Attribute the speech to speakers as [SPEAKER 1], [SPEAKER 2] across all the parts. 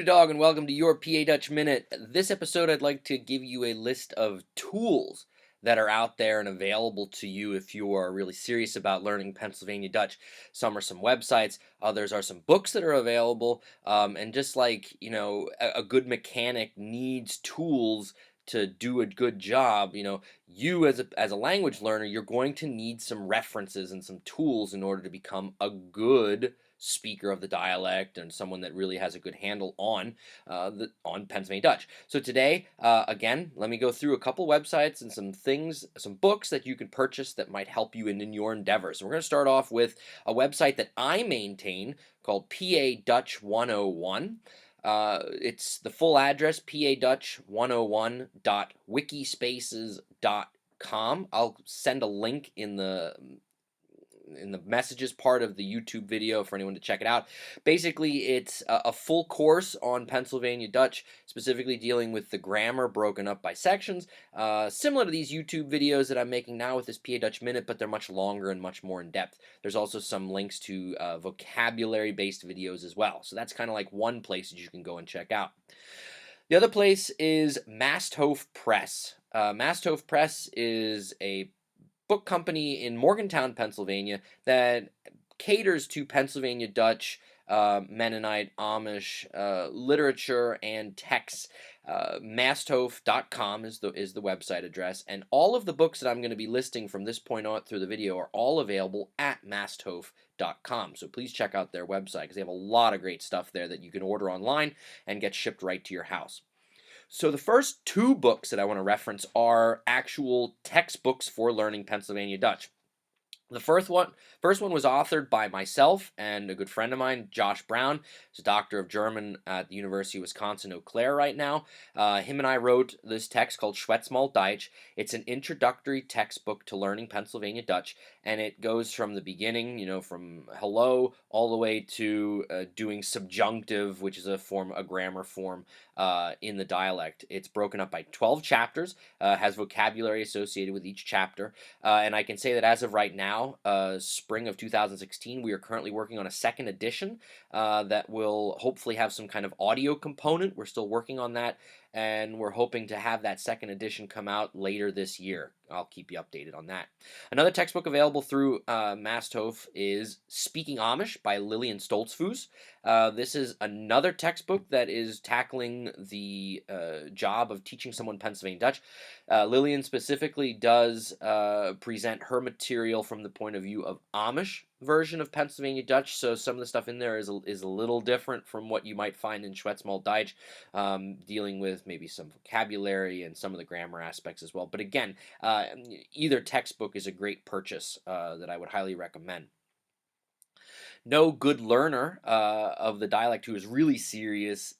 [SPEAKER 1] Yippee dog, and welcome to your PA Dutch Minute. This episode, I'd like to give you a list of tools that are out there and available to you if you are really serious about learning Pennsylvania Dutch. Some are some websites, others are some books that are available. And just like, a good mechanic needs tools to do a good job, you as a language learner, you're going to need some references and some tools in order to become a good speaker of the dialect and someone that really has a good handle on Pennsylvania Dutch. So today, again, let me go through a couple websites and some things, some books that you can purchase that might help you in your endeavors. So we're going to start off with a website that I maintain called PA Dutch 101. It's the full address, padutch101.wikispaces.com. I'll send a link in the messages part of the YouTube video for anyone to check it out. Basically, it's a full course on Pennsylvania Dutch, specifically dealing with the grammar broken up by sections, similar to these YouTube videos that I'm making now with this PA Dutch Minute, but they're much longer and much more in depth. There's also some links to vocabulary-based videos as well. So that's kind of like one place that you can go and check out. The other place is Masthof Press. Masthof Press is a book company in Morgantown, Pennsylvania, that caters to Pennsylvania Dutch, Mennonite, Amish literature and texts. Masthof.com is the website address, and all of the books that I'm going to be listing from this point on through the video are all available at masthof.com. So please check out their website because they have a lot of great stuff there that you can order online and get shipped right to your house. So the first two books that I want to reference are actual textbooks for learning Pennsylvania Dutch. The first one was authored by myself and a good friend of mine, Josh Brown. He's a doctor of German at the University of Wisconsin-Eau Claire right now. Him and I wrote this text called Schwätzmal Deutsch. It's an introductory textbook to learning Pennsylvania Dutch, and it goes from the beginning, from hello, all the way to doing subjunctive, which is a grammar form in the dialect. It's broken up by 12 chapters, has vocabulary associated with each chapter, and I can say that as of right now, spring of 2016, we are currently working on a second edition that will hopefully have some kind of audio component. We're still working on that, and we're hoping to have that second edition come out later this year. I'll keep you updated on that. Another textbook available through Masthof is Speaking Amish by Lillian Stoltzfus. This is another textbook that is tackling the job of teaching someone Pennsylvania Dutch. Lillian specifically does present her material from the point of view of Amish version of Pennsylvania Dutch, so some of the stuff in there is a little different from what you might find in Schwätzmal Deutsch, dealing with maybe some vocabulary and some of the grammar aspects as well. But again, either textbook is a great purchase that I would highly recommend. No good learner of the dialect who is really serious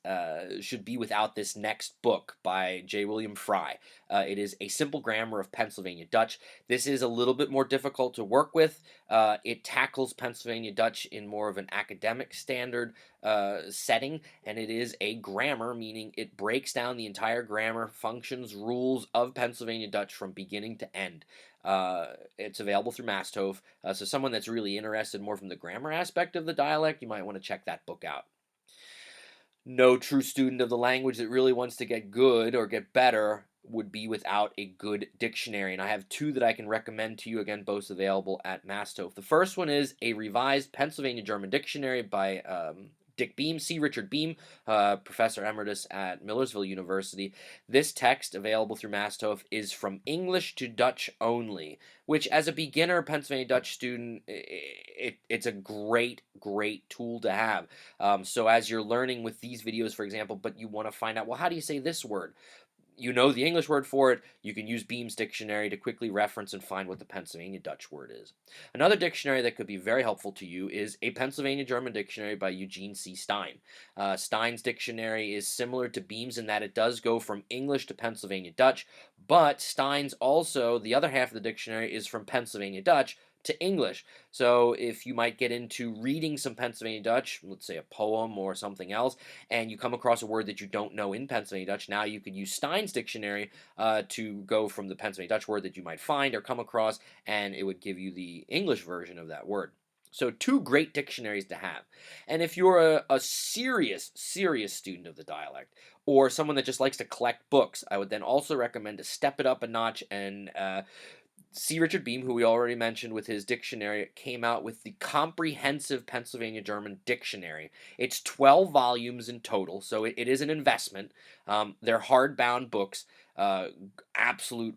[SPEAKER 1] should be without this next book by J. William Fry. It is A Simple Grammar of Pennsylvania Dutch. This is a little bit more difficult to work with. It tackles Pennsylvania Dutch in more of an academic standard setting, and it is a grammar, meaning it breaks down the entire grammar, functions, rules of Pennsylvania Dutch from beginning to end. It's available through Masthof, so someone that's really interested more from the grammar aspect of the dialect, you might want to check that book out. No true student of the language that really wants to get good or get better would be without a good dictionary, and I have two that I can recommend to you, again, both available at Masthof. The first one is a revised Pennsylvania German Dictionary by Dick Beam, C. Richard Beam, Professor Emeritus at Millersville University. This text, available through Masthof, is from English to Dutch only, which as a beginner Pennsylvania Dutch student, it's a great tool to have. So as you're learning with these videos, for example, but you want to find out, well, how do you say this word? You know the English word for it, you can use Beam's dictionary to quickly reference and find what the Pennsylvania Dutch word is. Another dictionary that could be very helpful to you is a Pennsylvania German Dictionary by Eugene C. Stein. Stein's dictionary is similar to Beam's in that it does go from English to Pennsylvania Dutch, but Stein's also, the other half of the dictionary is from Pennsylvania Dutch to English. So if you might get into reading some Pennsylvania Dutch, let's say a poem or something else, and you come across a word that you don't know in Pennsylvania Dutch, now you could use Stein's dictionary to go from the Pennsylvania Dutch word that you might find or come across, and it would give you the English version of that word. So two great dictionaries to have. And if you're a serious student of the dialect, or someone that just likes to collect books, I would then also recommend to step it up a notch and see Richard Beam, who we already mentioned with his dictionary, came out with the Comprehensive Pennsylvania German Dictionary. It's 12 volumes in total, so it is an investment. They're hardbound books, absolute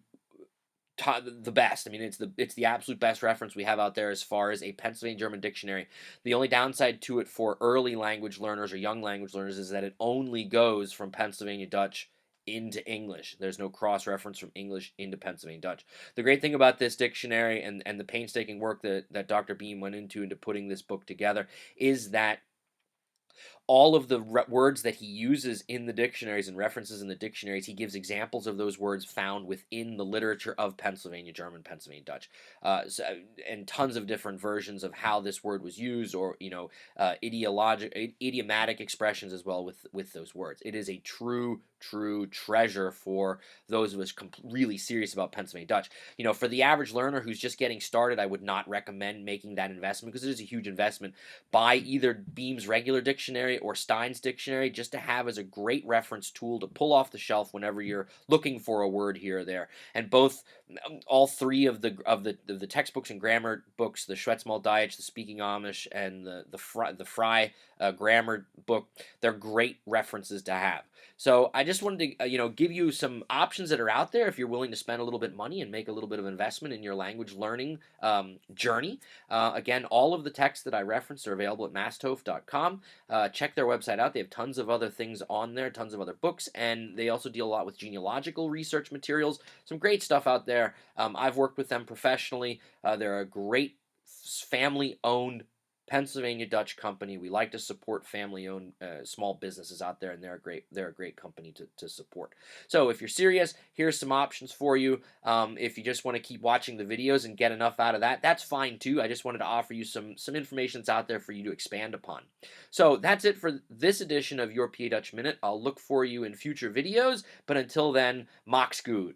[SPEAKER 1] the best. I mean, it's the absolute best reference we have out there as far as a Pennsylvania German dictionary. The only downside to it for early language learners or young language learners is that it only goes from Pennsylvania Dutch into English. There's no cross reference from English into Pennsylvania Dutch. The great thing about this dictionary and the painstaking work that Dr. Beam went into putting this book together is that all of the words that he uses in the dictionaries and references in the dictionaries, he gives examples of those words found within the literature of Pennsylvania German, Pennsylvania Dutch, and tons of different versions of how this word was used, or idiomatic expressions as well with those words. It is a true treasure for those of us really serious about Pennsylvania Dutch. For the average learner who's just getting started, I would not recommend making that investment because it is a huge investment. Buy either Beam's regular dictionary or Stein's dictionary just to have as a great reference tool to pull off the shelf whenever you're looking for a word here or there. And all three of the textbooks and grammar books, the Schwetzmal Deutsch, the Speaking Amish, and the Fry grammar book, they're great references to have. So I just wanted to give you some options that are out there if you're willing to spend a little bit of money and make a little bit of investment in your language learning journey. Again, all of the texts that I referenced are available at masthof.com. Check their website out. They have tons of other things on there, tons of other books, and they also deal a lot with genealogical research materials. Some great stuff out there. I've worked with them professionally. They're a great family-owned Pennsylvania Dutch company. We like to support family-owned small businesses out there, and they're a great company to support. So if you're serious, here's some options for you. If you just want to keep watching the videos and get enough out of that, that's fine too. I just wanted to offer you some information that's out there for you to expand upon. So that's it for this edition of your PA Dutch Minute. I'll look for you in future videos, but until then, Max gut.